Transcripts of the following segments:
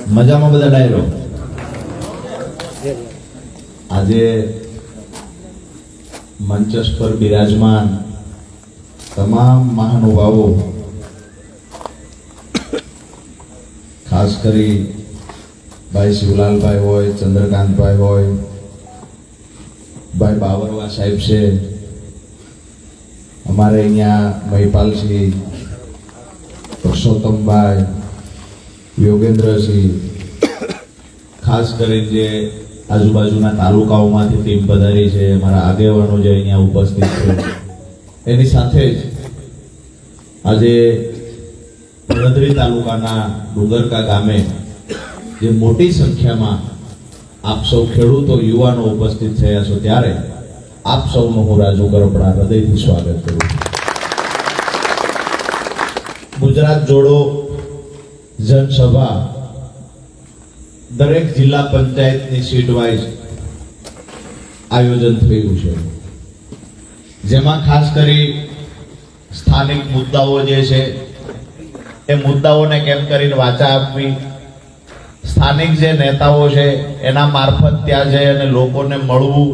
મજામાં બધા ડાયરો. આજે મંચસ્થ પર બિરાજમાન તમામ મહાનુભાવો, ખાસ કરી ભાઈ શિવલાલભાઈ હોય, ચંદ્રકાંતભાઈ હોય, ભાઈ બાવરવા સાહેબ છે, અમારે અહીંયા મહિપાલસિંહ, પુરુષોત્તમભાઈ, યોગેન્દ્રસિંહ, ખાસ કરી જે આજુબાજુના તાલુકાઓમાંથી ટીમ પધારી છે, અમારા આગેવાનો જે અહીંયા ઉપસ્થિત છે, એની સાથે જ આજે પડધરી તાલુકાના ડુંગરકા ગામે જે મોટી સંખ્યામાં આપ સૌ ખેડૂતો, યુવાનો ઉપસ્થિત થયા છો, ત્યારે આપ સૌનું હું રાજુ કરપડા હૃદયથી સ્વાગત કરું છું. ગુજરાત જોડો જનસભા દરેક જિલ્લા પંચાયતની સીટ વાઇઝ આયોજન થયું છે, જેમાં ખાસ કરી સ્થાનિક મુદ્દાઓ જે છે એ મુદ્દાઓને કેમ કરીને વાચા આપવી, સ્થાનિક જે નેતાઓ છે એના મારફત ત્યાં જઈ અને લોકોને મળવું.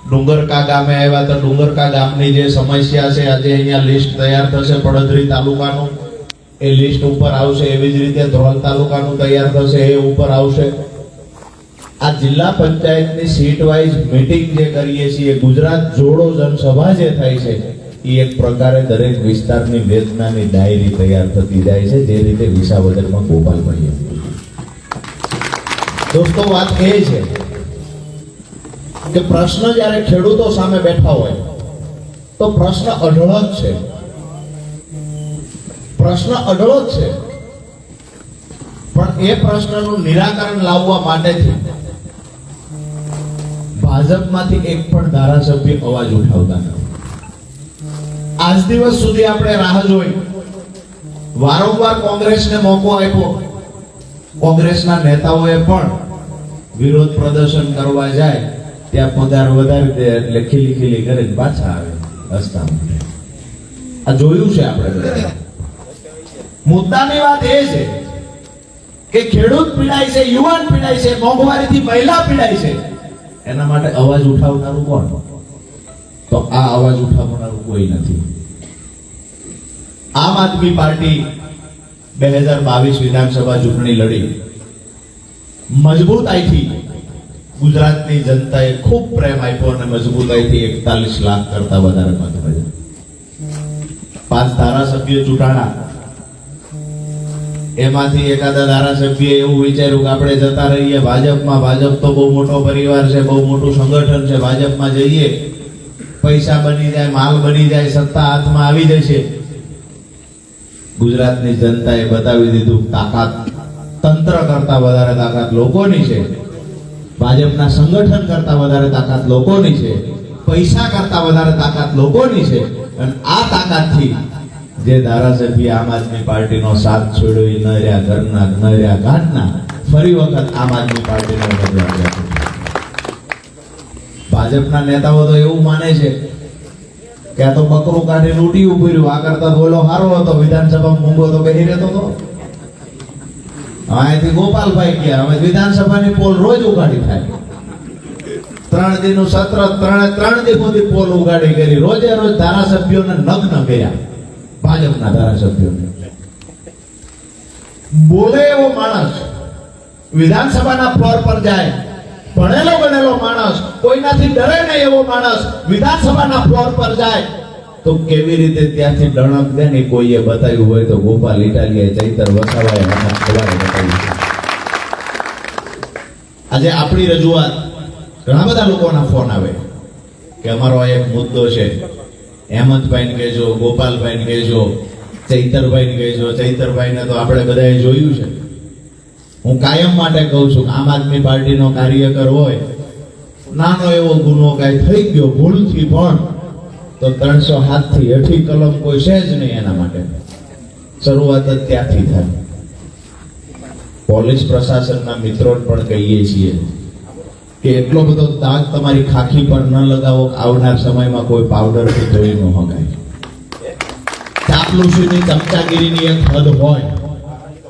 ડુંગરકા ગામે આવ્યા તો ડુંગરકા ગામની જે સમસ્યા છે, આજે અહીંયા લિસ્ટ તૈયાર થશે પડધરી તાલુકાનું, એ લિસ્ટ ઉપર આવશે. એવી જ રીતે ધ્રોલ તાલુકાનું તૈયાર થશે, એ ઉપર આવશે. આ જિલ્લા પંચાયતની સીટ વાઇઝ મીટિંગ જે કરીએ છીએ, ગુજરાત જોડો જનસભા જે થાય છે, એ એક પ્રકારે દરેક વિસ્તારની વેદનાની ડાયરી તૈયાર થતી જાય છે, જે રીતે વિસાવદરમાં ગોપાલભાઈ. દોસ્તો, વાત એ છે કે પ્રશ્ન જ્યારે ખેડૂતો સામે બેઠા હોય તો પ્રશ્ન અઢળક છે, પ્રશ્ન અઢળક છે, પણ એ પ્રશ્નનું નિરાકરણ લાવવા માટેથી ભાજપમાંથી એક પણ ધારાસભ્ય અવાજ ઉઠાવતા નથી. આજ દિવસ સુધી આપણે રાહ જોઈ, વારંવાર કોંગ્રેસને મોકો આપ્યો, કોંગ્રેસના નેતાઓએ પણ વિરોધ પ્રદર્શન કરવા જાય ત્યાં પગાર વધારી દે એટલે ખીલી કરીને પાછા આવે રસ્તામાં. આ જોયું છે આપણે બધા. મુદ્દાની વાત એ છે કે ખેડૂત પીડાય છે, યુવાન પીડાય છે, મોંઘવારીથી મહિલા પીડાય છે, એના માટે અવાજ ઉઠાવનારું કોણ? તો આ અવાજ ઉઠાવનારું કોઈ નથી. આમ આદમી પાર્ટી 2022 વિધાનસભા ચૂંટણી લડી, મજબૂતાઈથી ગુજરાતની જનતાએ ખૂબ પ્રેમ આપ્યો અને મજબૂતાઈથી 41 લાખ કરતા વધારે મત મળ્યા. 5 ધારાસભ્યો ચૂંટાણા, એમાંથી એકાદા ધારાસભ્ય એવું વિચાર્યું કે આપણે જતા રહીએ ભાજપમાં, ભાજપ તો બહુ મોટો પરિવાર છે, બહુ મોટું સંગઠન છે, ભાજપમાં જઈએ પૈસા બની જાય, માલ બની જાય, સત્તા હાથમાં આવી જશે. ગુજરાતની જનતાએ બતાવી દીધું તાકાત તંત્ર કરતા વધારે તાકાત લોકોની છે, ભાજપના સંગઠન કરતા વધારે તાકાત લોકોની છે, પૈસા કરતા વધારે તાકાત લોકોની છે. અને આ તાકાતથી જે ધારાસભ્ય આમ આદમી પાર્ટીનો સાથ છોડ્યો, એ ન રહ્યા ઘરના, ન રહ્યા ઘાટના, ફરી વખત આમ આદમી પાર્ટીનો ઉમેદવાર છે. ભાજપના નેતાઓ તો એવું માને છે કે આ તો બકરું કાઢી લૂંટી ઉભી રહ્યું, આ કરતા બોલો સારો હતો, વિધાનસભામાં મૂંગો તો બેહી રહેતો હતો. અહીંથી ગોપાલભાઈ ગયા, હવે વિધાનસભાની પોલ રોજ ઉગાડી થાય. 3 દિનનું સત્ર, 3 દિવસ સુધી પોલ ઉગાડી કરી, રોજે રોજ ધારાસભ્યોને નગ્ન કર્યા. ભાજપના ધારાસભ્યોને બોલે એવો માણસ વિધાનસભાના ફ્લોર પર જાય, ભણેલો ગણેલો માણસ, કોઈનાથી ડરે નહીં એવો માણસ વિધાનસભાના ફ્લોર પર જાય તો કેવી રીતે ત્યાંથી ડણક દે ને કોઈએ બતાવ્યું હોય તો ગોપાલ ઇટાલિયાએ, ચૈતર વસાવાએ બતાવ્યું. આજે આપણી રજૂઆત, ઘણા બધા લોકોના ફોન આવે કે અમારો એક મુદ્દો છે, હેમંતભાઈને કહેજો, ગોપાલભાઈને કહેજો, ચૈતરભાઈને કહેજો. ચૈતરભાઈને તો આપણે બધાએ જોયું છે. હું કાયમ માટે કહું છું કે આમ આદમી પાર્ટીનો કાર્યકર હોય, નાનો એવો ગુનો કાંઈ થઈ ગયો ભૂલથી પણ, તો 307 થી હેઠી કલમ કોઈ છે જ નહીં એના માટે. શરૂઆત જ ત્યાંથી થાય. પોલીસ પ્રશાસનના મિત્રોને પણ કહીએ છીએ કે એટલો બધો દાગ તમારી ખાખી પર ન લગાવો, આવનાર સમયમાં કોઈ પાવડરથી ધોઈ ન હકાય. ચાપલુસીની, ચમચાગીરીની એક હદ હોય.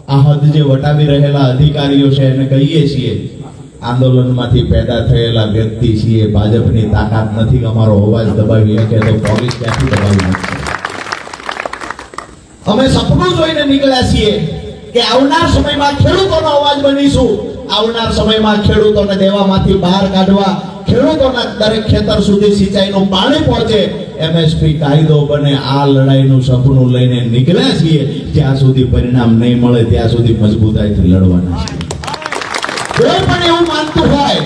આ હદ જે વટાવી રહેલા અધિકારીઓ છે એને કહીએ છીએ આંદોલનમાંથી પેદા થયેલા વ્યક્તિ છીએ, ભાજપની તાકાત નથી અમારો અવાજ દબાવી શકે તો પોલીસ ક્યાંથી દબાવી શકશે? અમે સપનું જોઈને નીકળ્યા છીએ કે આવનાર સમયમાં ખેડૂતોનો અવાજ બનીશું, આવનાર સમયમાં ખેડૂતોને દેવામાંથી બહાર કાઢવા, ખેડૂતોના દરેક ખેતર સુધી સિંચાઈનું પાણી પહોંચે, એમએસપી કાયદો બને, આ લડાઈનું સપનું લઈને નીકળ્યા છીએ. જ્યાં સુધી પરિણામ નહીં મળે ત્યાં સુધી મજબૂતાઈથી લડવાના છે. કોઈ પણ એવું માનતું હોય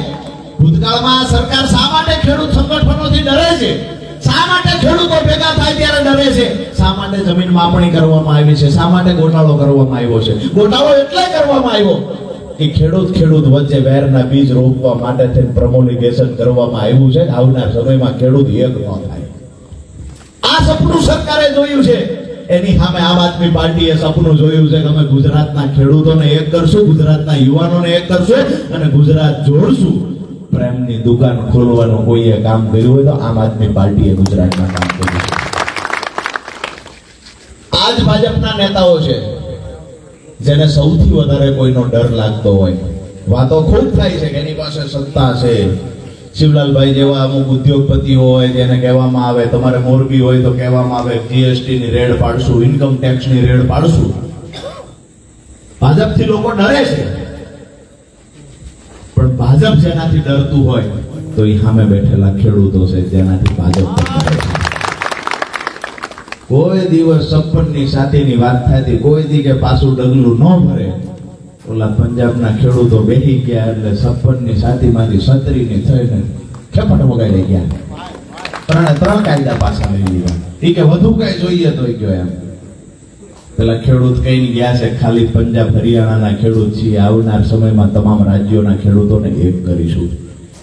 ભૂતકાળમાં આ સરકાર શા માટે ખેડૂત સંગઠનોથી ડરે છે, શા માટે ખેડૂતો ભેગા થાય ત્યારે ડરે છે, શા માટે જમીન માપણી કરવામાં આવી છે, શા માટે ગોટાળો કરવામાં આવ્યો છે? ગોટાળો એટલે કરવામાં આવ્યો કે ખેડૂત વચ્ચે વેરના બીજ રોપવા માટે પ્રમોલિગેશન કરવામાં આવ્યું છે. આવનાર સમયમાં ખેડૂત એક ન થાય, આ સપનું સરકારે જોયું છે. એની સામે આમ આદમી પાર્ટીએ સપનું જોયું છે કે અમે ગુજરાતના ખેડૂતોને એક કરશું, ગુજરાતના યુવાનોને એક કરશું અને ગુજરાત જોડશું. પ્રેમની દુકાન ખોલવાનું કોઈએ કામ કર્યું હોય તો આમ આદમી પાર્ટીએ ગુજરાતમાં કામ કર્યું. આજ ભાજપના નેતાઓ છે જેને સૌથી વધારે કોઈનો ડર લાગતો હોય. વાતો ખૂબ થાય છે કે એની પાસે સત્તા છે. શિવલાલભાઈ જેવા અમુક ઉદ્યોગપતિ હોય જેને કહેવામાં આવે, તમારે મોરબી હોય તો કહેવામાં આવે જીએસટી ની રેડ પાડશું, ઇન્કમ ટેક્સ ની રેડ પાડશું. ભાજપથી લોકો ડરે છે, પણ ભાજપ જેનાથી ડરતું હોય તો એ સામે બેઠેલા ખેડૂતો છે જેનાથી ભાજપ ડરે છે. કોઈ દિવસ 56ની સાથેની વાત થતી, કોઈ દી કે પાછું ડગલું ન ભરે. ઓલા પંજાબના ખેડૂતો બેસી ગયા એટલે 56ની સાથીમાંથી 37ની થઈને ખેપટ વગાડી ગયા. ત્રણ કાયદા પાછા લઈ લીધા. એ કે વધુ કઈ જોઈએ તો ગયો એમ. પેલા ખેડૂત કઈ ગયા છે ખાલી પંજાબ હરિયાણાના ખેડૂત છીએ, આવનાર સમયમાં તમામ રાજ્યોના ખેડૂતોને એક કરીશું.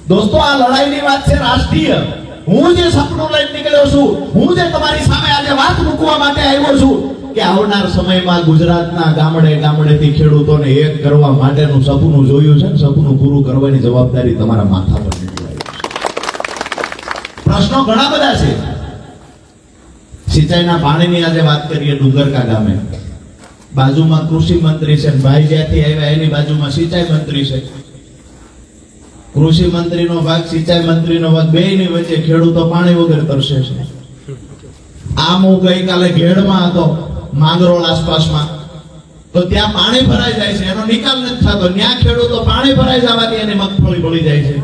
દોસ્તો, આ લડાઈની વાત છે રાષ્ટ્રીય. હું જે સપનું લઈને નીકળ્યો છું, હું જે તમારી સામે આજે વાત મૂકવા માટે આવ્યો છું કે આવનાર સમયમાં ગુજરાતના ગામડેથી ખેડૂતોને એક કરવા માટેનું સપનું જોયું છે. સપનું પૂરું કરવાની જવાબદારી તમારા માથા પર નીકળાય છે. પ્રશ્નો ઘણા બધા છે. સિંચાઈના પાણીની આજે વાત કરીએ. ડુંગરકા ગામે બાજુમાં કૃષિ મંત્રી છે, ભાઈ જ્યાંથી આવ્યા એની બાજુમાં સિંચાઈ મંત્રી છે. કૃષિ મંત્રીનો ભાગ, સિંચાઈ મંત્રીનો ભાગ, બેયની વચ્ચે ખેડૂતો પાણી વગર તરસે છે. આમ હું ગઈકાલે ઘેડમાં હતો, માંગરોળ આસપાસમાં, તો ત્યાં પાણી ભરાઈ જાય છે, એનો નિકાલ નથી થતો. ત્યાં ખેડૂતો પાણી ભરાઈ જવાથી એની મગફળી બળી જાય છે.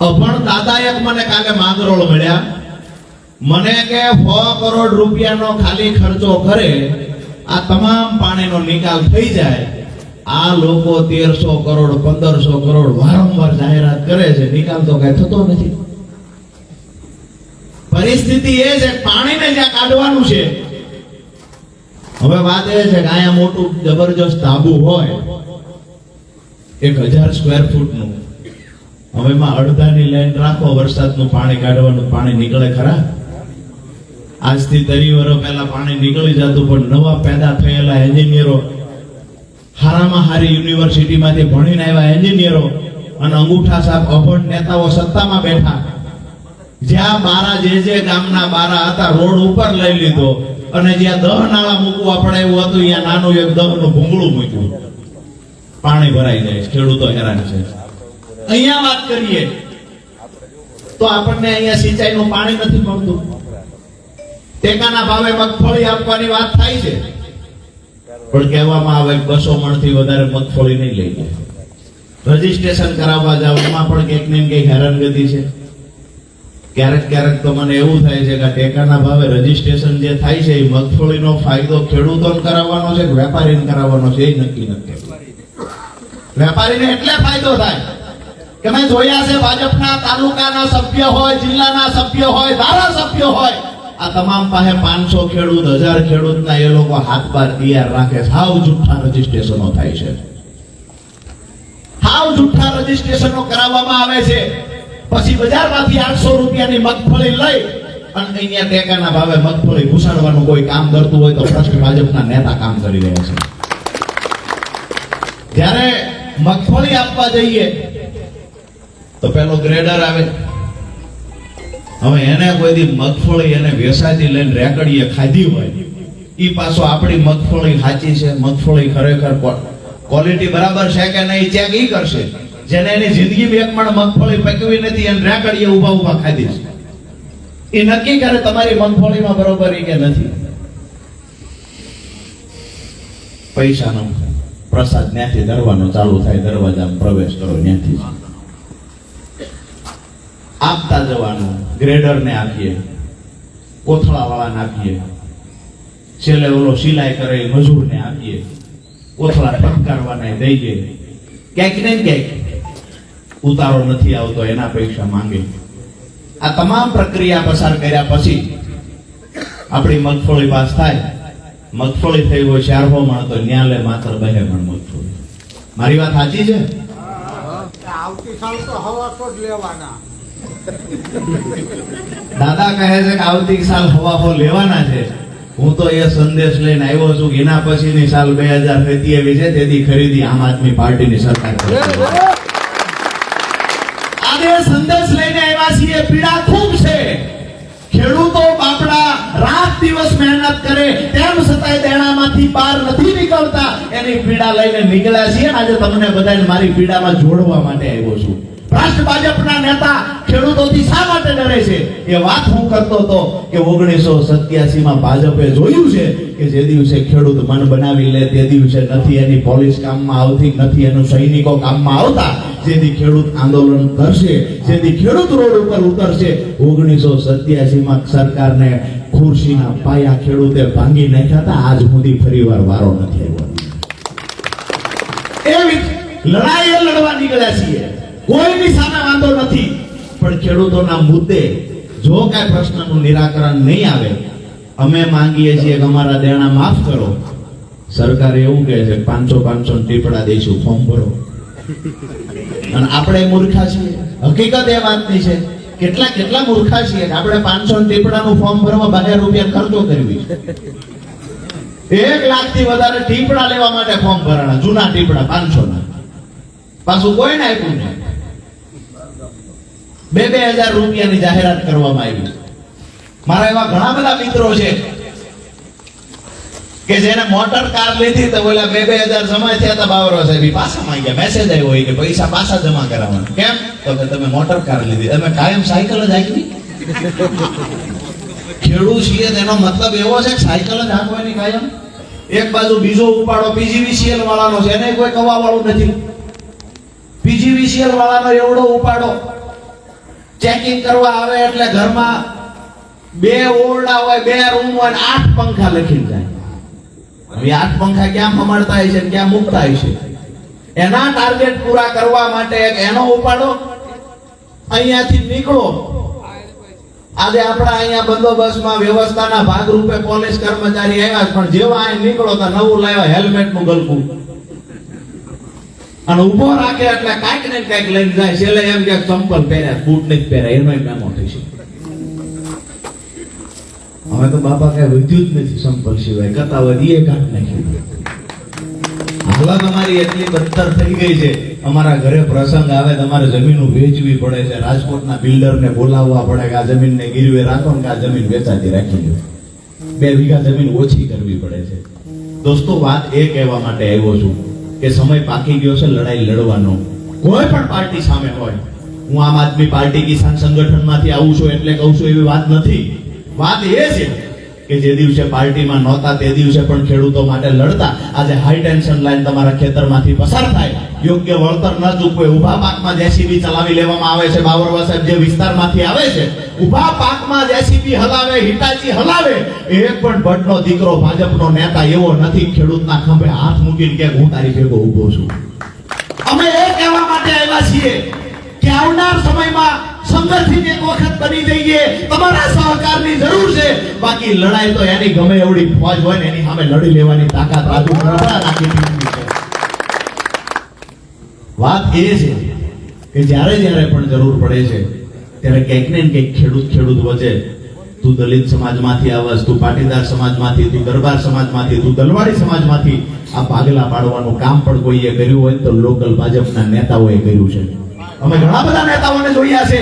અભણ દાદા એક મને કાલે માંગરોળ મળ્યા, મને કે 100 કરોડ રૂપિયાનો ખાલી ખર્ચો કરે આ તમામ પાણીનો નિકાલ થઈ જાય. આ લોકો 1300 કરોડ 1500 કરોડ વારંવાર જાહેરાત કરે છે, નિકાલ તો કઈ થતો નથી. પરિસ્થિતિ એ છે પાણીને જ્યાં કાઢવાનું છે. હવે વાત એ છે કે અહીંયા મોટું જબરજસ્ત ધાબુ હોય 1000 સ્ક્વેર ફૂટનું, હવે એમાં અડધાની લાઈન રાખો, વરસાદનું પાણી કાઢવાનું, પાણી નીકળે ખરા? આજથી 30 વર્ષ પહેલા પાણી નીકળી જતું, પણ નવા પેદા થયેલા એન્જિનિયરો, હારામાં હારી યુનિવર્સિટીમાંથી ભણીને આવ્યા એન્જિનિયરો અને અંગૂઠા સાપ અભણ નેતાઓ સત્તામાં બેઠા. જ્યાં બારા જે ગામના બારા હતા રોડ ઉપર લઈ લીધો અને જ્યાં 10 નાળા મૂકવા પડે એવું હતું ત્યાં નાનું એક 10 નું ભૂંગળું મૂક્યું. પાણી ભરાઈ જાય, ખેડૂતો હેરાન છે. અહીંયા વાત કરીએ તો આપણને અહીંયા સિંચાઈનું પાણી નથી મળતું. ટેકાના ભાવે મગફળી આપવાની વાત થાય છે, પણ કહેવામાં આવે 200 મણથી વધારે મગફળી નહીં લઈ જાય. રજીસ્ટ્રેશન કરાવવા જાવ એમાં પણ કંઈક ને કંઈક હેરાનગતિ છે. ક્યારેક તો મને એવું થાય છે કે ટેકાના ભાવે રજીસ્ટ્રેશન જે થાય છે એ મગફળીનો ફાયદો ખેડૂતોને કરાવવાનો છે કે વેપારીને કરાવવાનો છે એ નક્કી નથી. વેપારીને એટલે ફાયદો થાય કે મેં જોયા છે ભાજપના તાલુકાના સભ્ય હોય, જિલ્લાના સભ્ય હોય, ધારાસભ્ય હોય, આ તમામ પાસે 500 ખેડૂત 1000 ખેડૂતના એ લોકો હાથ બાર તૈયાર રાખે. સાવ જુઠ્ઠા રજીસ્ટ્રેશનો થાય છે, સાવ જુઠ્ઠા રજીસ્ટ્રેશનો કરાવવામાં આવે છે. પછી બજારમાંથી 800 રૂપિયાની મગફળી લઈ અને અહીંયા ટેકાના ભાવે મગફળી ઘુસાડવાનું કોઈ કામ કરતું હોય તો ભ્રષ્ટ ભાજપના નેતા કામ કરી રહ્યા છે. જ્યારે મગફળી આપવા જઈએ તો પેલો ગ્રેડર આવે. હવે એને કોઈ દી મગફળી એને વેસાતી લઈને રેકડીએ ખાધી હોય, ઈ પાછો આપણી મગફળી સાચી છે, મગફળી ખરેખર ક્વોલિટી બરાબર છે કે નહીં ચેક ઈ કરશે. જેને એની જિંદગીમાં એક પણ મગફળી પકવી નથી અને રેકડીએ ઊભા ઊભા ખાધી છે, એ નક્કી કરે તમારી મગફળીમાં બરોબરી કે નથી. પૈસાનો પ્રસાદ ત્યાંથી ધરવાનો ચાલુ થાય, દરવાજામાં પ્રવેશ કરો ત્યાંથી આપતા જવાનું. ગ્રેડરને આપીએ, કોથળાવાળાને આપીએ, છેલ્લે ઓલો સિલાઈ કરે મજૂરને આપીએ, કોથળા ફટકારવાના દઈએ. ક્યાંક ને ક્યાંક ઉતારો નથી આવતો એના પૈસા માંગે. આ તમામ પ્રક્રિયા પસાર કર્યા પછી આપણી મગફળી પાસ થાય. મગફળી થઈ હોય 400 મણ તો ન્યાલે માત્ર 2 મણ મગફળી. મારી વાત સાચી છે? આવતી સાલ તો હવાસો જ લેવાના. દાદા કહે છે કે આવતી સાલ હવાસો લેવાના છે. હું તો એ સંદેશ લઈને આવ્યો છું કે એના પછીની સાલ 2027 છે, તેથી ખરીદી આમ આદમી પાર્ટીની સરકાર કરશે. આજે સંદેશ લઈને આવ્યા છીએ. પીડા ખૂબ છે. ખેડૂતો બાપડા રાત દિવસ મહેનત કરે તેમ છતાંય દેણામાંથી બહાર નથી નીકળતા. એની પીડા લઈને નીકળ્યા છીએ. આજે તમને બધાને મારી પીડામાં જોડવા માટે આવ્યો છું. રાષ્ટ્ર ભાજપના નેતા ખેડૂતોથી શા માટે ડરે છે એ વાત હું કરતો હતો કે 1987 માં ભાજપે જોયું છે કે જે દિવસે ખેડૂત મન બનાવી લે તે દિવસે નથી એની પોલીસ કામમાં આવતી, નથી એનું સૈનિકો કામમાં આવતા. જેથી ખેડૂત આંદોલન કરશે, જેથી ખેડૂત રોડ ઉપર ઉતરશે. 1987 માં સરકારને ખુરશીના પાયા ખેડૂતે ભાંગી નાખ્યા હતા. આજ સુધી ફરીવાર વારો નથી આવ્યો. એવી લડાઈ લડવા નીકળ્યા છીએ. કોઈની સામે વાંધો નથી, પણ ખેડૂતોના મુદ્દે જો કઈ પ્રશ્નનું નિરાકરણ નહીં આવે, અમે માંગીએ છીએ કે અમારા દેણા માફ કરો. સરકાર એવું કહે છે 500 ટીપડા દઈશું, ફોર્મ ભરો. અને આપણે મૂર્ખા છીએ. હકીકત એ વાતની છે. કેટલા મૂર્ખા છીએ કે આપણે 500 ટીપડાનું ફોર્મ ભરવા 1000 રૂપિયા ખર્ચો કરવી. 1 લાખથી વધારે ટીપડા લેવા માટે ફોર્મ ભરાણા, જૂના ટીપડા 500 ના. પાછું કોઈને આપ્યું નહીં. 2,000 રૂપિયાની જાહેરાત કરવામાં આવી. મારા એવા ઘણા બધા મિત્રો છે કે જેને મોટર કાર લીધી તો ઓલા 2,000 જમા થયા હતા, બાવરો સાહેબ પાછા માંગ્યા. મેસેજ આવ્યો હોય કે પૈસા પાછા જમા કરાવવાના. કેમ? તો કે તમે મોટર કાર લીધી, તમે કાયમ સાયકલ જ હાંકવી. ખેડૂત છીએ તેનો મતલબ એવો છે કે સાયકલ જ હાંકવાની કાયમ. એક બાજુ બીજો ઉપાડો PGVCL વાળાનો છે, એને કોઈ કવા વાળું નથી. PGVCL વાળાનો એવડો ઉપાડો ચેકિંગ કરવા આવે એટલે ઘરમાં 2 ઓરડા હોય, 2 રૂમ હોય, 8 પંખા લખીને જાય. હવે 8 પંખા ક્યાં ફમાડતા હોય છે, ક્યાં મૂકતા હોય છે? એના ટાર્ગેટ પૂરા કરવા માટે એનો ઉપાડો. અહીંયાથી નીકળો. આજે આપણા અહીંયા બંદોબસ્તમાં વ્યવસ્થાના ભાગરૂપે પોલીસ કર્મચારી આવ્યા, પણ જેવા અહીં નીકળો તો નવું લાવ્યા હેલ્મેટનું ગલકું અને ઉભો રાખે એટલે કાંઈક ને કાંઈક લઈને જાય. છેલ્લે એમ કે ચંપલ પહેર્યા, બૂટ નથી પહેર્યા, એનો નામો થશે. હવે તો બાપા કઈ વધ્યું જ નથી ચંપલ સિવાય, કરતા વધીએ કાઢ નાખ્યું. હાલત અમારી એટલી બદતર થઈ ગઈ છે. અમારા ઘરે પ્રસંગ આવે તમારે જમીનો વેચવી પડે છે. રાજકોટના બિલ્ડરને બોલાવવા પડે કે આ જમીનને ગીરવે રાખો ને આ જમીન વેચાતી રાખી દો. 2 વીઘા જમીન ઓછી કરવી પડે છે. દોસ્તો, વાત એ કહેવા માટે આવ્યો છું કે સમય પાકી ગયો છે લડાઈ લડવાનો. કોઈ પણ પાર્ટી સામે હોય. હું આમ આદમી પાર્ટી કિસાન સંગઠનમાંથી આવું છું એટલે કહું છું એવી વાત નથી. વાત એ છે કે જે દિવસે પાર્ટીમાં નહોતા તે દિવસે પણ ખેડૂતો માટે લડતા. આજે હાઈ ટેન્શન લાઈન તમારા ખેતરમાંથી પસાર થાય, યોગ્ય વળતર ન ચૂકવે, ઉભા પાકમાં JCB ચલાવી લેવામાં આવે છે. બાવરવા સાહેબ જે વિસ્તારમાંથી આવે છે, ઉભા પાકમાં JCB હલાવે, હિટાચી હલાવે. એક પણ ભટ્ટનો દીકરો ભાજપનો નેતા એવો નથી ખેડૂતના ખંભે હાથ મૂકીને કે હું તારી ભેગો ઊભો છું. અમે એ કહેવા માટે આવ્યા છીએ કે આવનાર સમયમાં સંગઠિત એક વખત બની જઈએ. તમારા સહકારની જરૂર છે. બાકી લડાઈ તો એની ગમે એવડી ફોજ હોય ને એની સામે લડી લેવાની તાકાત રાજુ રાખી દીધી છે. વાત એ છે કે જ્યારે પણ જરૂર પડે છે ત્યારે ક્યાંક ને ક્યાંક ખેડૂત વચ્ચે તું દલિત સમાજમાંથી આવસ, તું પાટીદાર સમાજમાંથી, તું દરબાર સમાજમાંથી, તું દલવાડી સમાજમાંથી આ ભાગલા પાડવાનું કામ પણ કોઈએ કર્યું હોય તો લોકલ ભાજપના નેતાઓએ કર્યું છે. અમે ઘણા બધા નેતાઓને જોયા છે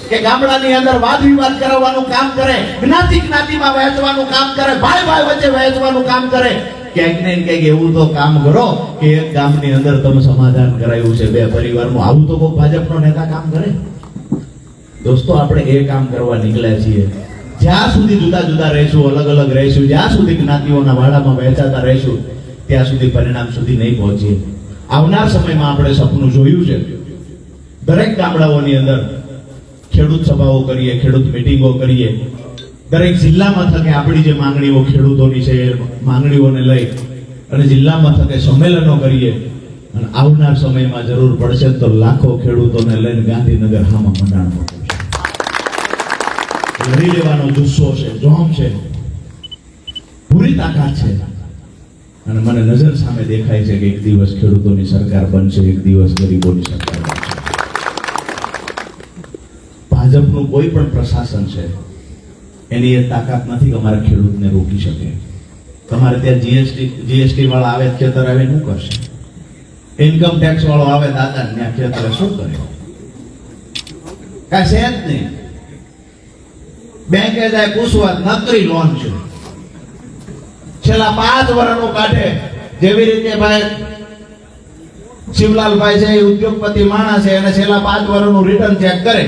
કે ગામડાની અંદર વાદ વિવાદ કરાવવાનું કામ કરે, જ્ઞાતિ જ્ઞાતિમાં વહેંચવાનું કામ કરે, ભાઈ ભાઈ વચ્ચે વહેંચવાનું કામ કરે. ક્યાંક ને ક્યાંક એવું તો કામ કરો કે એક ગામની અંદર તમે સમાધાન કરાયું છે બે પરિવારનું. આવું તો કોઈ ભાજપનો નેતા કામ કરે? દોસ્તો, આપણે એ કામ કરવા નીકળ્યા છીએ. જ્યાં સુધી જુદા જુદા રહીશું, અલગ અલગ રહીશું, જ્યાં સુધી જ્ઞાતિઓના વાડામાં વહેંચાતા રહીશું, ત્યાં સુધી પરિણામ સુધી નહીં પહોંચીએ. આવનાર સમયમાં આપણે સપનું જોયું છે, દરેક ગામડાઓની અંદર ખેડૂત સભાઓ કરીએ, ખેડૂત મીટિંગો કરીએ, દરેક જિલ્લા મથકે આપણી જે માંગણીઓ ખેડૂતોની છે એ માંગણીઓને લઈ અને જિલ્લા મથકે સંમેલનો કરીએ. અને આવનાર સમયમાં જરૂર પડશે તો લાખો ખેડૂતોને લઈને ગાંધીનગર હામાં મંડાણ મૂકવું છે. લડી લેવાનો જુસ્સો છે, જોમ છે, પૂરી તાકાત છે. અને મને નજર સામે દેખાય છે કે એક દિવસ ખેડૂતોની સરકાર બનશે, એક દિવસ ગરીબોની સરકાર બનશે. ભાજપનું કોઈ પણ પ્રશાસન છે એની એ તાકાત નથી કે અમારા ખેડૂતને રોકી શકે. તમારે ત્યાં જીએસટી વાળા આવે ખેતર આવે શું કરશે? ઇન્કમ ટેક્સ વાળો આવે દાદા ત્યાં ખેતર શું કરે? કાંઈ છે જ નહીં. બેંકે જાય પૂછવા નકરી લોન છે. છેલ્લા 5 વર્ષનું કાઢે. જેવી રીતે ભાઈ શિવલાલભાઈ છે એ ઉદ્યોગપતિ માણસ છે, અને છેલ્લા 5 વર્ષનું રિટર્ન ચેક કરે,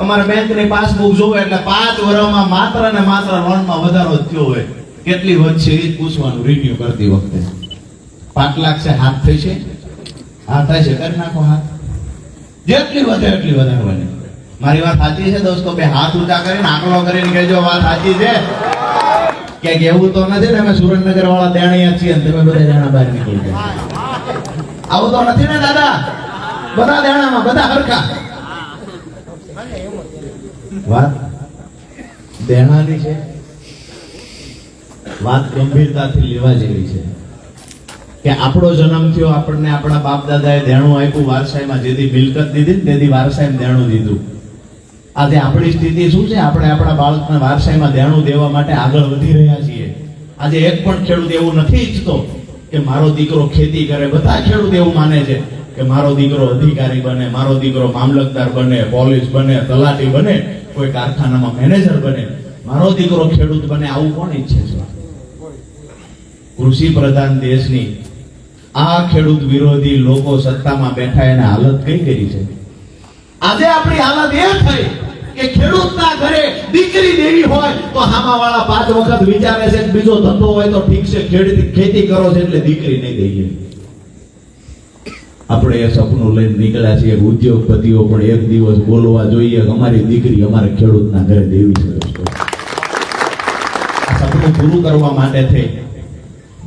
અમારા બેંકની પાસબુક જોવે એટલે 5 વર્ષમાં માત્ર ને માત્ર લોનમાં વધારો થયો હોય. કેટલી વધશે એ પૂછવાનું રિન્યુ કરતી વખતે. 5 લાખ છે, હાથ થઈ છે, હાથ થાય છે, કરી નાખો હાથ. જેટલી વધે એટલી વધારવાની. મારી વાત સાચી છે દોસ્તો? બે હાથ ઊંચા કરીને આંકડો કરીને કહેજો વાત સાચી છે. ક્યાંક એવું તો નથી ને અમે સુરેન્દ્રનગર વાળા દેણિયા છીએ ને તમે બધા દેણા બહાર નીકળી જાય? આવું તો નથી ને દાદા? બધા દેણામાં બધા હરખા. વાત દેણાની છે, વાત ગંભીરતાથી લેવા જેવી છે. કે આપણો જન્મ થયો, આપણને આપણા બાપ દાદાએ દેણું આપ્યું વારસાઈમાં. જેથી મિલકત દીધી ને તેથી વારસાઈમાં દેણું દીધું. આજે આપણી સ્થિતિ શું છે? આપણે આપણા બાળકને વારસાઈમાં દેણું દેવા માટે આગળ વધી રહ્યા છીએ. આજે એક પણ ખેડૂત એવું નથી ઈચ્છતો કે મારો દીકરો ખેતી કરે. બધા ખેડૂત એવું માને છે કે મારો દીકરો અધિકારી બને, મારો દીકરો મામલતદાર બને, પોલીસ બને, તલાટી બને, કોઈ કારખાનામાં મેનેજર બને, મારો દીકરો ખેડૂત બને. આવું કોણ ઈચ્છે છે? કૃષિ પ્રધાન દેશની આ ખેડૂત વિરોધી લોકો સત્તામાં બેઠા એને હાલત કઈ કરી છે? આજે આપણી હાલત એ થઈ કે ખેડૂતના ઘરે દીકરી દેવી હોય તો હામાવાળા 5 વખત વિચારે છે કે બીજો ધંધો હોય તો ઠીક છે, ખેતી કરો છે એટલે દીકરી નહીં દઈએ. આપણે એ સપનું લઈને નીકળ્યા છીએ. ઉદ્યોગપતિઓ પણ એક દિવસ બોલવા જોઈએ કે અમારી દીકરી અમારે ખેડૂતના ઘરે દેવી છે. સપનું પૂરું કરવા માટે થઈ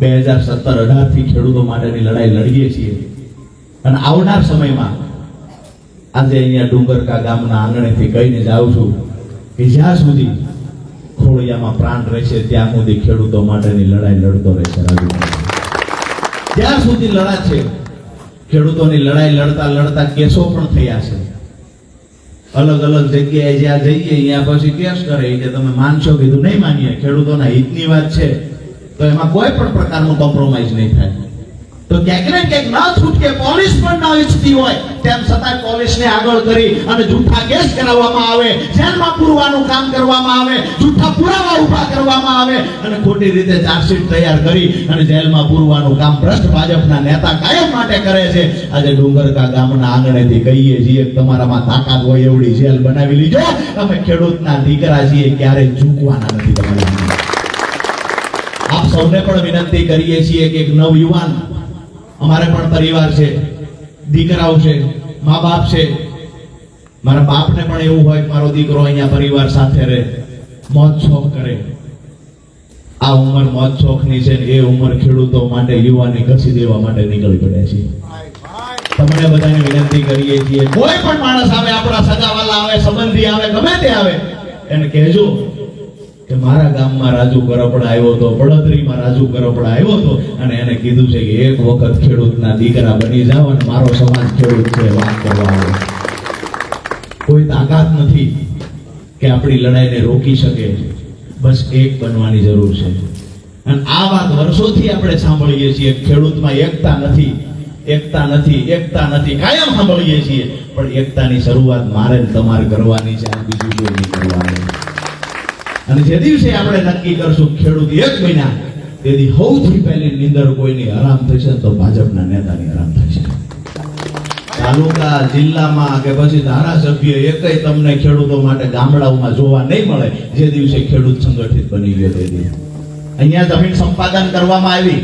2017-18 થી ખેડૂતો માટેની લડાઈ લડીએ છીએ. અને આવનાર સમયમાં આજે અહીંયા ડુંગરકા ગામના આંગણેથી કહીને જાઉં છું કે જ્યાં સુધી ખોડિયામાં પ્રાણ રહેશે ત્યાં સુધી ખેડૂતો માટેની લડાઈ લડતો રહેશે. જ્યાં સુધી લડાશે ખેડૂતોની લડાઈ લડતા લડતા કેસો પણ થયા છે. અલગ અલગ જગ્યાએ જ્યાં જઈએ ત્યાં પછી કેસ કરે કે તમે માનશો, કીધું નહીં માનીએ. ખેડૂતોના હિતની વાત છે તો એમાં કોઈ પણ પ્રકારનું કોમ્પ્રોમાઇઝ નહીં થાય. તો ક્યાંક ને ક્યાંક ના છૂટકે પોલીસ પણ ના ઈચ્છતી હોય તેમ છતાં પોલીસને આગળ કરી અને જૂઠા કેસ કરાવવામાં આવે, જેલમાં પૂરવાનું કામ કરવામાં આવે, જૂઠા પુરાવા ઉભા કરવામાં આવે અને ખોટી રીતે ચાર્જશીટ તૈયાર કરી અને જેલમાં પૂરવાનું કામ ભ્રષ્ટ ભાજપના નેતા કાયમ માટે કરે છે. આજે ડુંગરકા ગામના આંગણેથી કહીએ છીએ કે તમારામાં તાકાત હોય એવડી જેલ બનાવી લીજો. અમે ખેડૂતના દીકરા છીએ, ક્યારેય ઝૂકવાના નથી. તમારી આપ સૌને પણ વિનંતી કરીએ છીએ કે એક નવયુવાન, અમારે પણ પરિવાર છે, દીકરાઓ છે, મા બાપ છે. મારા બાપને પણ એવું હોય મારો દીકરો અહીંયા પરિવાર સાથે રહે, મોજ શોખ કરે. આ ઉંમર મોજ શોખની છે ને એ ઉંમર ખેડૂતો માટે, યુવાની ઘસી દેવા માટે નીકળી પડ્યા છે. તમને બધાને વિનંતી કરીએ છીએ, કોઈ પણ માણસ આવે, આપણા સગાવાલા આવે, સંબંધી આવે, ગમે તે આવે, એને કહેજો કે મારા ગામમાં રાજુ કરપડા આવ્યો હતો, પડદરીમાં રાજુ કરપડા આવ્યો હતો અને એને કીધું છે કે એક વખત ખેડૂતના દીકરા બની જાવ અને મારો સમાજ ખેડૂત છે વાત કરવા આવે. કોઈ તાકાત નથી કે આપણી લડાઈને રોકી શકે. બસ એક બનવાની જરૂર છે. અને આ વાત વર્ષોથી આપણે સાંભળીએ છીએ. ખેડૂતમાં એકતા નથી, એકતા નથી કાયમ સાંભળીએ છીએ, પણ એકતાની શરૂઆત મારે ને તમારે કરવાની છે, આ બીજું કોઈ નહીં કરવાનું. અને જે દિવસે આપણે નક્કી કરશું ખેડૂત એક મહિના, તેથી સૌથી પહેલી નીંદર કોઈની આરામ થશે તો ભાજપના નેતાની આરામ થશે. તાલુકા જિલ્લામાં કે પછી ધારાસભ્ય એકય તમને ખેડૂતો માટે ગામડાઓમાં જોવા નહીં મળે જે દિવસે ખેડૂત સંગઠિત બની ગયો તે દિવસે. અહીંયા જમીન સંપાદન કરવામાં આવી,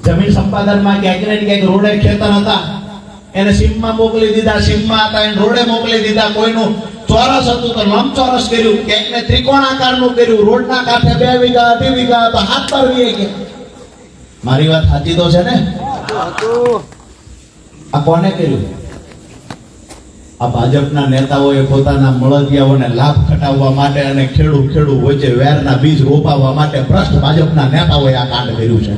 જમીન સંપાદનમાં ક્યાંક ને ક્યાંક રોડે ખેતર હતા એને સીમમાં મોકલી દીધા, સીમમાં હતા એને રોડે મોકલી દીધા. કોઈનું ચોરસ હતું તો લંબચોરસ કર્યું, ક્યાંક ને ત્રિકોણાકારનું કર્યું, રોડના કાંઠે 2 વીઘા 2.5 વીઘા તો હાથ પર વીએ કે. મારી વાત સાચી તો છે ને? આ કોને કર્યું? આ ભાજપના નેતાઓએ પોતાના મળતિયાઓને લાભ ખટાવવા માટે અને ખેડૂત વચ્ચે વેરના બીજ રોપાવવા માટે ભ્રષ્ટ ભાજપના નેતાઓએ આ કાંડ કર્યું છે.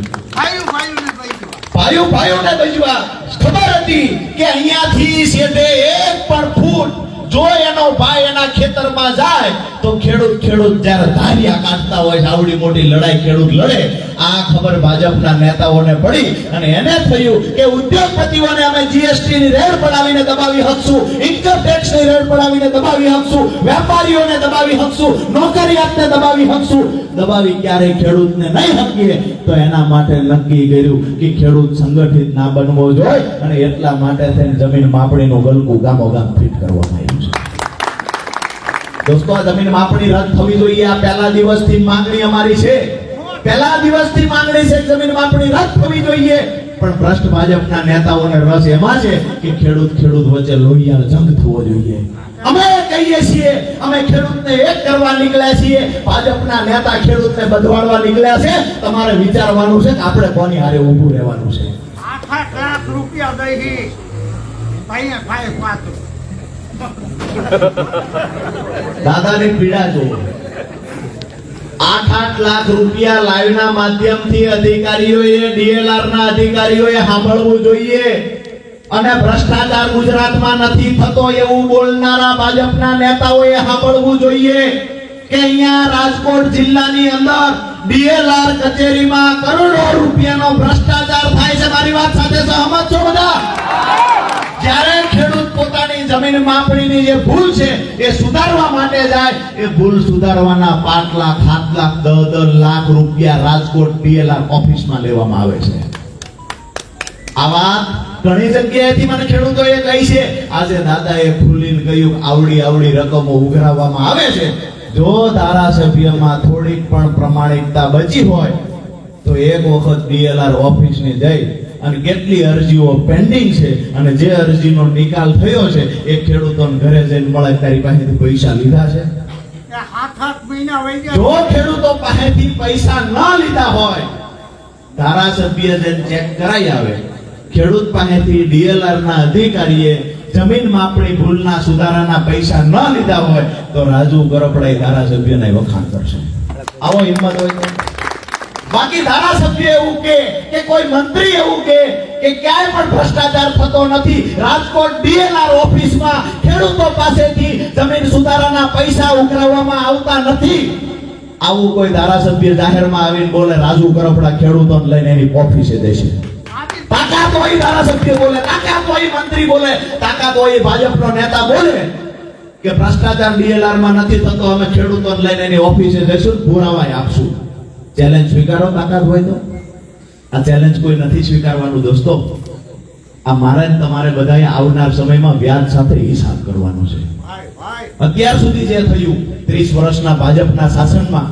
ભાઈઓને બચવા ખબર હતી કે અહીંયાથી સીધે 1 પણ ફૂટ જો એનો ભાઈ એના ખેતરમાં જાય તો ખેડૂત જ્યારે ધારિયા કાઢતા હોય આવડી મોટી લડાઈ ખેડૂત લડે. આ ખબર ભાજપના નેતાઓને પડી અને એને થયું કે ઉદ્યોગપતિઓને અમે જીએસટી ની રેડ પડાવીને દબાવી શકશું, ઇન્કમ ટેક્સ ની રેડ પડાવીને દબાવી શકશું, વેપારીઓને દબાવી શકશું, નોકરિયાતને દબાવી શકશું. દબાવી ક્યારેય ખેડૂતને નહીં શકીએ તો એના માટે નક્કી કર્યું કે ખેડૂત સંગઠિત ના બનવો જોઈએ અને એટલા માટે થઈને જમીન માપણીનું ગલકું ગામોગામ ફિટ કરવામાં આવ્યું છે. દોસ્તો, આ જમીન માપણી રદ થવી જોઈએ. આ પહેલા દિવસથી માંગણી અમારી છે, પહેલા દિવસથી માંગણી છે જમીન માપણી રદ થવી જોઈએ. પણ ભ્રષ્ટ ભાજપના નેતાઓને રસ એમાં છે કે ખેડૂત વચ્ચે લોહિયાળ જંગ થવો જોઈએ. અમે કહીએ છીએ અમે ખેડૂતને એક કરવા નીકળ્યા છીએ, ભાજપના નેતા ખેડૂતને બધવાડવા નીકળ્યા છે. તમારે વિચારવાનું છે કે આપણે કોની હારે ઊભું રહેવાનું છે. 8 લાખ રૂપિયા દઈ ભાઈ વાત દાદાની પીડા જો. 8 લાખ રૂપિયા લાઈવના માધ્યમથી અધિકારીઓએ, ડીએલઆર ના અધિકારીઓએ સાંભળવું જોઈએ. અને ભ્રષ્ટાચાર ગુજરાતમાં નથી થતો એવું બોલનારા ભાજપના નેતાઓએ સાંભળવું જોઈએ કે અહીંયા રાજકોટ જિલ્લાની અંદર ડીએલઆર કચેરીમાં કરોડો રૂપિયાનો ભ્રષ્ટાચાર થાય છે. મારી વાત સાથે સહમત છો બધા? જ્યારે ખેડૂત પોતાની જમીન માપણીની જે ભૂલ છે એ સુધારવા માટે જાય, એ ભૂલ સુધારવાના 5 લાખ 7 લાખ 10 લાખ રૂપિયા રાજકોટ ડીએલઆર ઓફિસમાં લેવામાં આવે છે. આ વાત ઘણી જગ્યાએથી મને ખેડૂતોએ કહી છે. આજે દાદાએ ખુલીને કહ્યું આવડી રકમો ઉઘરાવવામાં આવે છે. જો ધારાસભ્યમાં થોડીક પણ પ્રમાણિકતા બચી હોય તો એક વખત ડીએલઆર ઓફિસની જઈ અને કેટલી અરજીઓ પેન્ડિંગ છે અને જે અરજીનો નિકાલ થયો છે એ ખેડૂતોને ઘરે જઈને મળે તારી પાસેથી પૈસા લીધા છે. 7 મહિના વહી ગયા. જો ખેડૂતો પાસેથી પૈસા ન લીધા હોય, ધારાસભ્ય જઈને ચેક કરાઈ આવે, ખેડૂત પાસેથી ડીએલઆર ના અધિકારીએ જમીન માપણી ભૂલના સુધારાના પૈસા ન લીધા હોય તો રાજુ ગરપડાઈ ધારાસભ્યના વખાણ કરશે. આવો હિંમત હોય તો. બાકી ધારાસભ્ય એવું કે કોઈ મંત્રી એવું કે ક્યાંય પણ ભ્રષ્ટાચાર થતો નથી, રાજકોટ ડીએલઆર ઓફિસમાં ખેડૂતો પાસેથી જમીન સુધારાના પૈસા ઉઘરાવવામાં આવતા નથી, આવું કોઈ ધારાસભ્ય જાહેરમાં આવીને બોલે રાજુ ગરપડા ખેડૂતોને લઈને એની ઓફિસે દેશે. તાકાત હોય ધારાસભ્ય બોલે, તાકાત હોય મંત્રી બોલે, તાકાત હોય ભાજપનો નેતા બોલે કે ભ્રષ્ટાચાર ડીએલઆર માં નથી થતો, અમે ખેડૂતોને લઈને એની ઓફિસે જઈશું, પુરાવા આપશું. ચેલેન્જ સ્વીકારો તાકાત હોય તો. આ ચેલેન્જ કોઈ નથી સ્વીકારવાનું દોસ્તો. આ મારે તમારે બધાએ આવનાર સમયમાં વ્યાજ સાથે હિસાબ કરવાનો છે. અત્યાર સુધી જે થયું 30 વર્ષના ભાજપના શાસનમાં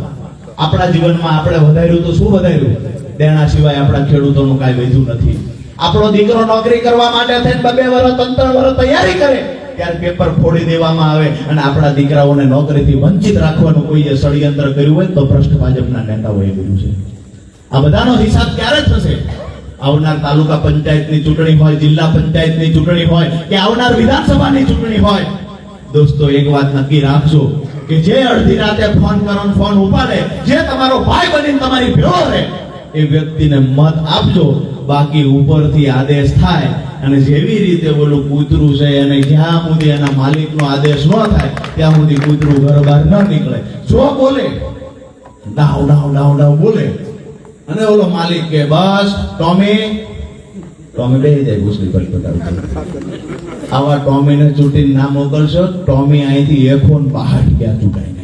આપણા જીવનમાં આપણે વધાર્યું તો શું વધાર્યું? દેણા સિવાય આપણા ખેડૂતોનું કાંઈ વધ્યું નથી. આપણો દીકરો નોકરી કરવા માટે થઈને 2 વર્ષ 3 વર્ષ તૈયારી કરે ત્યારે પેપર ફોડી દેવામાં આવે અને આપણા દીકરાઓને નોકરીથી વંચિત રાખવાનું કોઈએ ષડયંત્ર કર્યું હોય તો ભ્રષ્ટ ભાજપના નેતાઓએ કર્યું છે. આ બધાનો હિસાબ ક્યારે થશે? આવનાર તાલુકા પંચાયતની ચૂંટણી હોય, જિલ્લા પંચાયતની ચૂંટણી હોય કે આવનાર વિધાનસભાની ચૂંટણી હોય. દોસ્તો, એક વાત નક્કી રાખજો કે જે અડધી રાતે ફોન કરો, ફોન ઉપાડે, જે તમારો ભાઈ બનીને તમારી ભેળો રહે, એ વ્યક્તિને મત આપજો. બાકી ઉપરથી આદેશ થાય અને જેવી રીતે ઓલું કૂતરું છે અને જ્યાં સુધી એના માલિકનો આદેશ ન થાય ત્યાં સુધી કૂતરું ઘર બહાર ન નીકળે. જો બોલે ડાવ બોલે અને ઓલો માલિક કે બસ ટોમી ટોમી બેસી જાય ભૂસડી પર પટાવતો. આવા ટોમીને ચૂંટીને ના મોકલશો, ટોમી અહીંથી એફોન બહાર ગયા ચૂંટાઈને.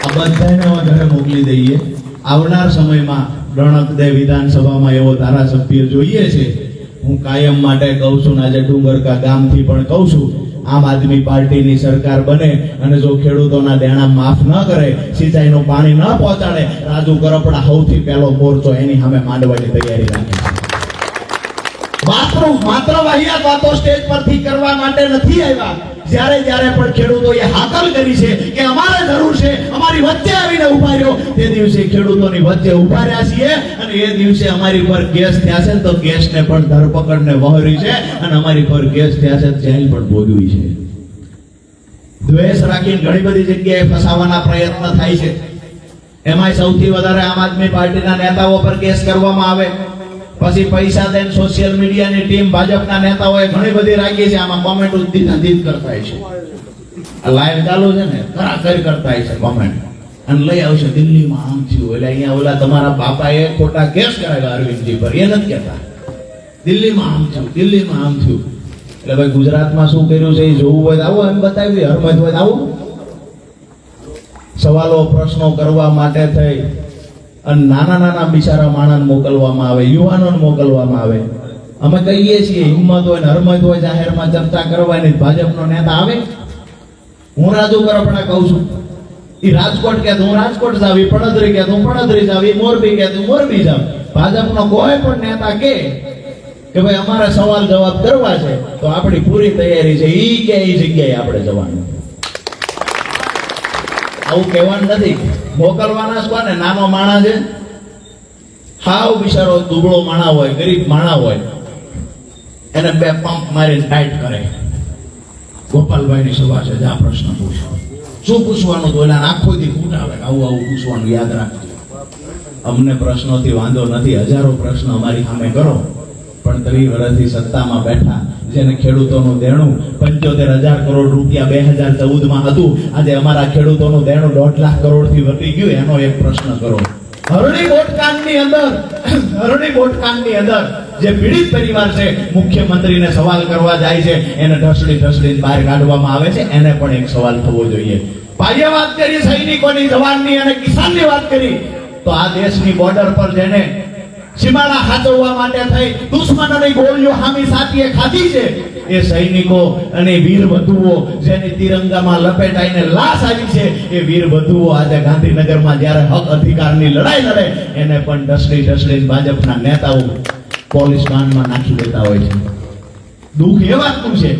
આ બધાને હવે ઘરે મોકલી દઈએ. આવનાર સમયમાં રણકદે વિધાનસભામાં એવો ધારાસભ્ય જોઈએ છે. હું કાયમ માટે કહું છું, આજે ડુંગરકા ગામથી પણ કહું છું, આમ આદમી પાર્ટીની સરકાર બને અને જો ખેડૂતોના દેણા માફ ન કરે, સિંચાઈનું પાણી ન પહોંચાડે, રાજુ કરપડા સૌથી પહેલો મોરચો એની સામે માંડવાની તૈયારી રાખી છે. માત્ર વાહિયાત વાતો સ્ટેજ પરથી કરવા માટે નથી આવ્યા. જ્યારે પણ ખેડૂતોએ હાકલ કરી છે કે અમારે જરૂર છે, અમારી વચ્ચે આવીને ઉભા રહ્યો, તે દિવસે ખેડૂતોની વચ્ચે ઉભા રહ્યા છીએ. અને એ દિવસે અમારી પર કેસ થયા છે તો કેસને પણ ધરપકડને વહોરી છે, અને અમારી પર કેસ થયા છે જેલ પણ ભોગવી છે. દ્વેષ રાખીને ઘણી બધી જગ્યાએ ફસાવાના પ્રયત્ન થાય છે. એમાં સૌથી વધારે આમ આદમી પાર્ટીના નેતાઓ પર કેસ કરવામાં આવે. પછી પૈસા દઈને સોશિયલ મીડિયાની ટીમ ભાજપના નેતાઓએ ઘણી બધી રાખી છે. આમાં કોમેન્ટ ઉદ્દીત કરતા છે. આ લાઈવ ચાલુ છે ને, કરાકર કરતા છે કોમેન્ટ, અને લઈ આવશે દિલ્હીમાં આમ થયું, એટલે અહીંયા ઓલા તમારા બાપાએ ખોટા કેસ કરાવ્યા અરવિંદજી પર, એ નથી કહેતા દિલ્હીમાં આમ થયું, દિલ્હીમાં આમ થયું. એટલે ભાઈ ગુજરાતમાં શું કર્યું છે એ જોવું હોય તો આવો, એમ બતાવી હરમત હોય તો આવો. સવાલો પ્રશ્નો કરવા માટે થઈ અને નાના બિચારા માણસને મોકલવામાં આવે, યુવાનોને મોકલવામાં આવે. અમે કહીએ છીએ હિંમત હોય ને હરમત હોય જાહેરમાં ચર્ચા કરવાની, ભાજપનો નેતા આવે. હું રાજુ કરપડા કહું છું, એ રાજકોટ કે હું રાજકોટ જાવ, પડદરી કે હું પડદરી જાવ, મોરબી કે હું મોરબી જાવ. ભાજપનો કોઈ પણ નેતા કે ભાઈ અમારે સવાલ જવાબ કરવા છે તો આપણી પૂરી તૈયારી છે, ઈ કે એ જગ્યાએ આપણે જવાનું. આવું કહેવાનું નથી. મોકલવાના જ કોને? નાનો માણા છે, હાવ બિચારો દુબળો માણા હોય, ગરીબ માણા હોય, એને બે પંપ મારીને ટાઈટ કરે. ગોપાલભાઈની સભા છે, જા પ્રશ્ન પૂછો. શું પૂછવાનું? તો એના આખો દી ઉઠાવે, આવું પૂછવાનું, યાદ રાખજો. અમને પ્રશ્નોથી વાંધો નથી, હજારો પ્રશ્ન અમારી સામે કરો, પણ 30 વર્ષથી સત્તામાં બેઠા, જેને ખેડૂતોનું દેણું 75,000 કરોડ રૂપિયા 2014માં હતું, આજે અમારા ખેડૂતોનું દેણું 1.5 લાખ કરોડથી વધી ગયું, એનો એક પ્રશ્ન કરો. હરણી બોટકાંડની અંદર જે પીડિત પરિવાર છે, મુખ્યમંત્રીને સવાલ કરવા જાય છે, એને ઢસડી બહાર કાઢવામાં આવે છે, એને પણ એક સવાલ થવો જોઈએ. પાયે વાત કરી સૈનિકોની, જવાનની અને કિસાનની વાત કરી, તો આ દેશની બોર્ડર પર જેને સીમાડા હાચવવા માટે થઈ દુશ્મનોની ગોળીઓ હામી સાથીએ ખાધી છે, એ સૈનિકો અને વીર વધુઓ જેની તિરંગામાં લપેટાઈને લાશ આવી છે, એ વીર વધુઓ આજે ગાંધીનગરમાં જ્યારે હક અધિકારની લડાઈ લડે, એને પણ ઢસડી ભાજપના નેતાઓ પોલીસ વાનમાં નાખી દેતા હોય છે. દુઃખ એ વાતનું છે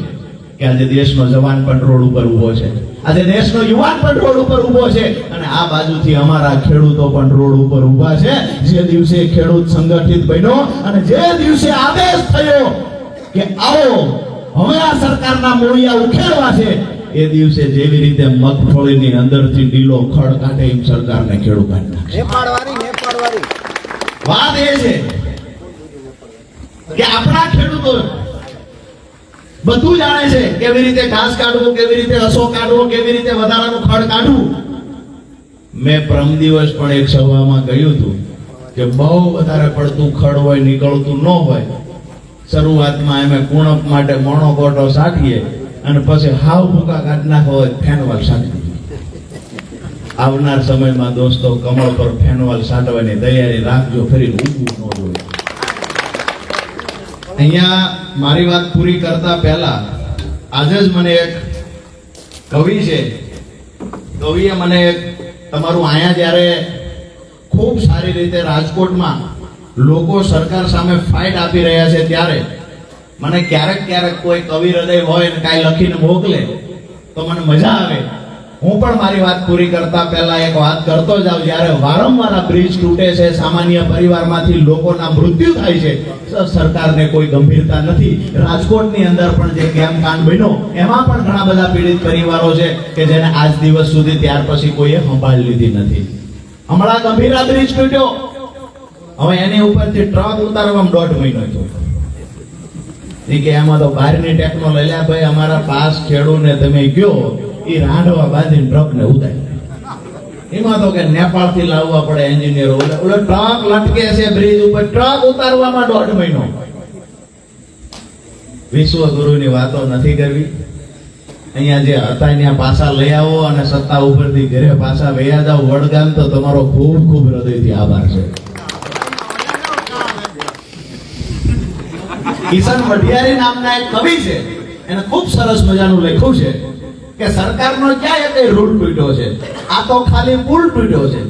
કે આજે દેશનો જવાન પણ રોડ ઉપર ઊભો છે, આજે દેશનો યુવાન પણ રોડ ઉપર ઊભો છે, અને આ બાજુથી અમારા ખેડૂતો પણ રોડ ઉપર ઊભા છે. જે દિવસે ખેડૂત સંગઠિત બન્યો અને જે દિવસે આદેશ થયો કે આવો હવે આ સરકારના મૂળિયા ઉખેડવા છે, એ દિવસે જેવી રીતે મગફળીની અંદરથી ડીલો ખડ કાઢે એમ સરકારને ખેડૂત કાઢી નાખશે. વાત એ છે કે આપણા ખેડૂતો બધું જાણે છે, કેવી રીતે ઘાસ કાઢવું, કેવી રીતે રસો કાઢવો, કેવી રીતે વધારાનું ખડ કાઢવું. મેં પરમ દિવસ પણ એક સભામાં કહ્યું હતું કે બહુ વધારે પડતું ખડ હોય, નીકળતું ન હોય, શરૂઆતમાં અમે કુણપ માટે મોણો કોટો સાટીએ અને પછી હાવ ભૂકા કાઢી નાખો હોય ફેનવાલ સાટી. આવનાર સમયમાં દોસ્તો કમળ પર ફેનવાલ સાટવાની તૈયારી રાખજો, ફરી ઊભું ન જોઈએ. અહીંયા મારી વાત પૂરી કરતા પહેલા આજે જ મને એક કવિ છે, કવિએ મને એક તમારું અહીંયા જ્યારે ખૂબ સારી રીતે રાજકોટમાં લોકો સરકાર સામે ફાઇટ આપી રહ્યા છે, ત્યારે મને ક્યારેક કોઈ કવિ હૃદય હોય ને કાંઈ લખીને મોકલે તો મને મજા આવે. હું પણ મારી વાત પૂરી કરતા પહેલા એક વાત કરતો જાઉં. જ્યારે વારંવાર આ બ્રિજ તૂટે છે, સામાન્ય પરિવારમાંથી લોકોના મૃત્યુ થાય છે, સરકારને કોઈ ગંભીરતા નથી. રાજકોટની અંદર પણ જે કેમ્પકાંડ બન્યો, એમાં પણ ઘણા બધા પીડિત પરિવારો છે કે જેને આજ દિવસ સુધી ત્યાર પછી કોઈએ સંભાળ લીધી નથી. હમણાં ગંભીરા બ્રિજ તૂટ્યો, હવે એની ઉપરથી ટ્રક ઉતારવામાં 1.5 મહિનો થયો. કે એમાં તો બહારની ટેકનોલોજી લે ભાઈ, અમારા પાસ ખેડૂને તમે ગયો એ રાંડવા બાંધીને ટ્રકને ઉતારી. એમાં તો કે નેપાળ થી લાવવા પડે એન્જિનિયરો. ઓલો ટ્રક લટકે છે બ્રિજ ઉપર, ટ્રક ઉતારવામાં 1.5 મહિનો. વિશ્વગુરુની વાતો નથી કરવી. અહીંયા જે હતા ત્યાં પાછા લઈ આવો અને સત્તા ઉપરથી ઘરે પાછા વયા જાઓ. વડગામ તો તમારો ખૂબ ખૂબ હૃદયથી આભાર છે. કિશન વઢિયારી નામના એક કવિ છે, એને ખૂબ સરસ મજાનું લખ્યું છે કે સરકારનો ક્યાં એક રૂલ તૂટ્યો છે, આ તો ખાલી પુલ તૂટ્યો છે.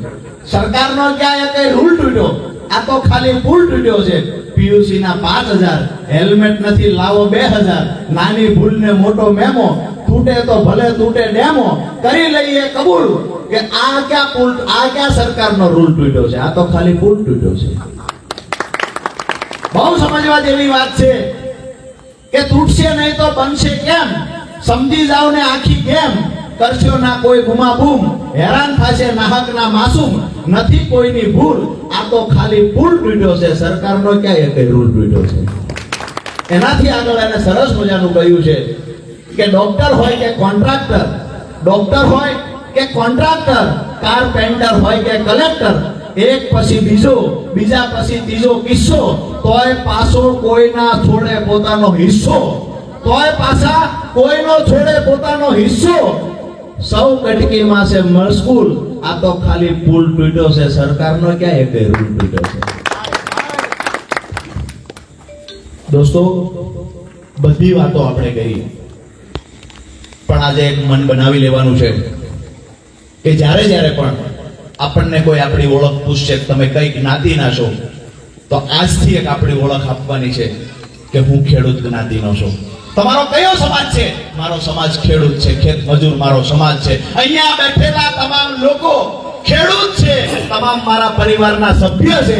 સરકારનો ક્યાં એક રૂલ તૂટ્યો, આ તો ખાલી પુલ તૂટ્યો છે. પીયુસી ના 5000, હેલ્મેટ નથી લાવો 2000, નાની ભૂલને મોટો મેમો, તૂટે તો ભલે તૂટે ડેમો, કરી લઈએ કબૂલ કે આ ક્યાં પુલ, આ ક્યાં સરકારનો રૂલ તૂટ્યો છે, આ તો ખાલી પુલ તૂટ્યો છે. બહુ સમજવા જેવી વાત છે કે તૂટશે નહીં તો બનશે કેમ, સમજી જાવ ને આખી ગેમ, કરશો ના કોઈ ગુમાબૂમ, હેરાન થશે નાહક ના માસૂમ, નથી કોઈની ભૂલ, આ તો ખાલી પુલ તૂટ્યો છે, સરકારનો ક્યાં એક રૂલ તૂટ્યો છે. એનાથી આગળ એને સરસ મજાનું કહ્યું છે કે ડોક્ટર હોય કે કોન્ટ્રાક્ટર, ડોક્ટર હોય કે કોન્ટ્રાક્ટર, કાર્પેન્ટર હોય કે કલેક્ટર, એક પછી બીજો, બીજા પછી ત્રીજો કિસ્સો, તોય પાછો કોઈના છોડે પોતાનો હિસ્સો, તોય પાછા કોઈનો છોડે પોતાનો હિસ્સો, સૌ કટકીમાં છે મશગુલ, આ તો ખાલી પુલ તૂટ્યો છે, સરકારનો ક્યાં એક રૂલ તૂટ્યો છે. દોસ્તો, બધી વાતો આપણે કરી, પણ આજે એક મન બનાવી લેવાનું છે કે જ્યારે જ્યારે પણ આપણને કોઈ આપણી ઓળખ પૂછશે તમે કઈ જ્ઞાતિના છો, તો આજથી એક આપણી ઓળખ આપવાની છે કે હું ખેડૂત જ્ઞાતિનો છું. તમારો કયો સમાજ છે? મારો સમાજ ખેડૂત છે, ખેત મજૂર મારો સમાજ છે. અહીંયા બેઠેલા તમામ લોકો ખેડૂત છે, તમામ મારા પરિવારના સભ્ય છે.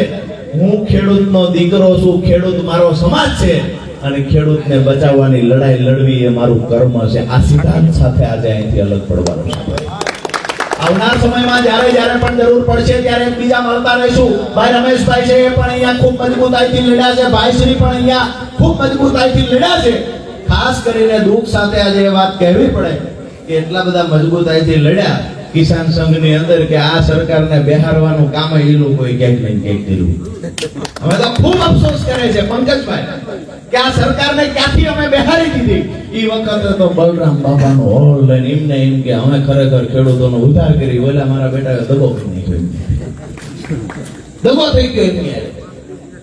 હું ખેડૂતનો દીકરો છું, ખેડૂત મારો સમાજ છે, અને ખેડૂતને બચાવવાની લડાઈ લડવી એ મારું કર્મ છે. આ સિદ્ધાંત સાથે આજે અહીંથી અલગ પડવાનું છે. આવનાર સમયમાં જ્યારે જ્યારે પણ જરૂર પડશે ત્યારે એકબીજા મળતા રહીશું. ભાઈ રમેશભાઈ છે એ પણ અહીંયા ખૂબ મજબૂતાઈથી લડ્યા છે, ભાઈશ્રી પણ અહીંયા ખૂબ મજબૂતાઈથી લડ્યા છે. ખાસ કરીને દુઃખ સાથે આજે એ વાત કહેવી પડે કે એટલા બધા મજબૂતાઈથી લડ્યા કિસાન સંઘની અંદર કે આ સરકારને બેહારવાનું કામ એ લોકોએ ક્યાંક ને ક્યાંક કર્યું. હવે તો ખૂબ અફસોસ કરે છે પંકજભાઈ કે આ સરકારને ક્યાંથી અમે બેહારી દીધી. એ વખતે તો બલરામ બાપાનો હોલ લઈને એમને એમ કે અમે ખરેખર ખેડૂતોનો ઉદ્ધાર કરી, ઓલા મારા બેટા દગો થઈ ગયો, દગો થઈ ગયો એમની હારે.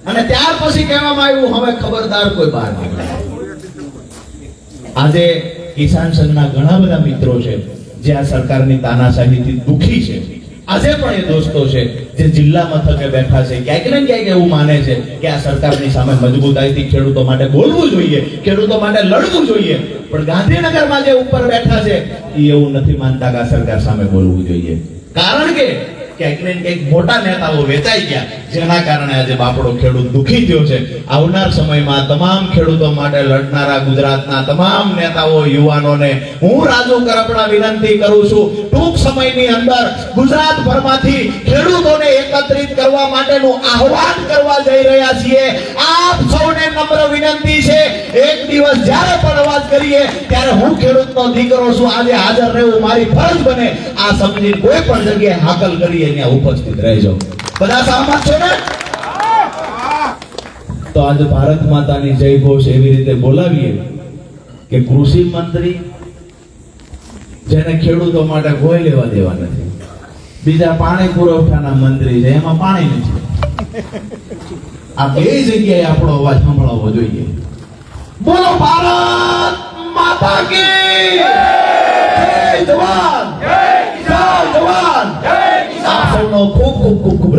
અને ત્યાર પછી કહેવામાં આવ્યું હવે ખબરદાર કોઈ બહાર નીકળે. આજે કિસાન સંઘના ઘણા બધા મિત્રો છે જે આ સરકારની તાનાશાહીથી દુખી છે. આજે પણ એ દોસ્તો છે જે જિલ્લા મથકે બેઠા છે, ક્યાંક ને ક્યાંક એવું માને છે કે આ સરકારની સામે મજબૂતાઈથી ખેડૂતો માટે બોલવું જોઈએ, ખેડૂતો માટે લડવું જોઈએ. પણ ગાંધીનગરમાં જે ઉપર બેઠા છે એ એવું નથી માનતા કે આ સરકાર સામે બોલવું જોઈએ. કારણ કે ક્યાંક ને ક્યાંક મોટા નેતાઓ વેચાઈ ગયા, જેના કારણે આજે બાપડો ખેડૂત દુખી થયો છે. આવનાર સમયમાં તમામ ખેડૂતો માટે લડનારા ગુજરાતના તમામ નેતાઓ, યુવાનોને હું રાજુ કરપડા વિનંતી કરું છું, ટૂંક સમયની અંદર ગુજરાતભરમાંથી ખેડૂતોને એકત્રિત કરવા માટેનું આહ્વાન કરવા જઈ રહ્યા છીએ. આપ સૌને નમ્ર વિનંતી છે, એક દિવસ જ્યારે પણ અવાજ કરીએ ત્યારે હું ખેડૂતનો દીકરો છું, આજે હાજર રહેવું મારી ફરજ બને. આ સમજી કોઈ પણ જગ્યાએ હાકલ કરીએ અહીંયા ઉપસ્થિત રહેજો. બધા સહમત છો ને? તો આજે ભારત માતાની જય ઘોષ એવી રીતે બોલાવીએ કે કૃષિ મંત્રી જેને ખેડૂતો માટે કોઈ લેવા દેવા નથી, બીજા પાણી પુરવઠાના મંત્રી છે એમાં પાણી નથી. આ બે જગ્યાએ આપણો અવાજ સંભળાવવો જોઈએ. બોલો ભારત માતા કી જય! જવાન જય! જવાન જય! આપ સૌનો ખૂબ ખૂબ ખૂબ ખૂબ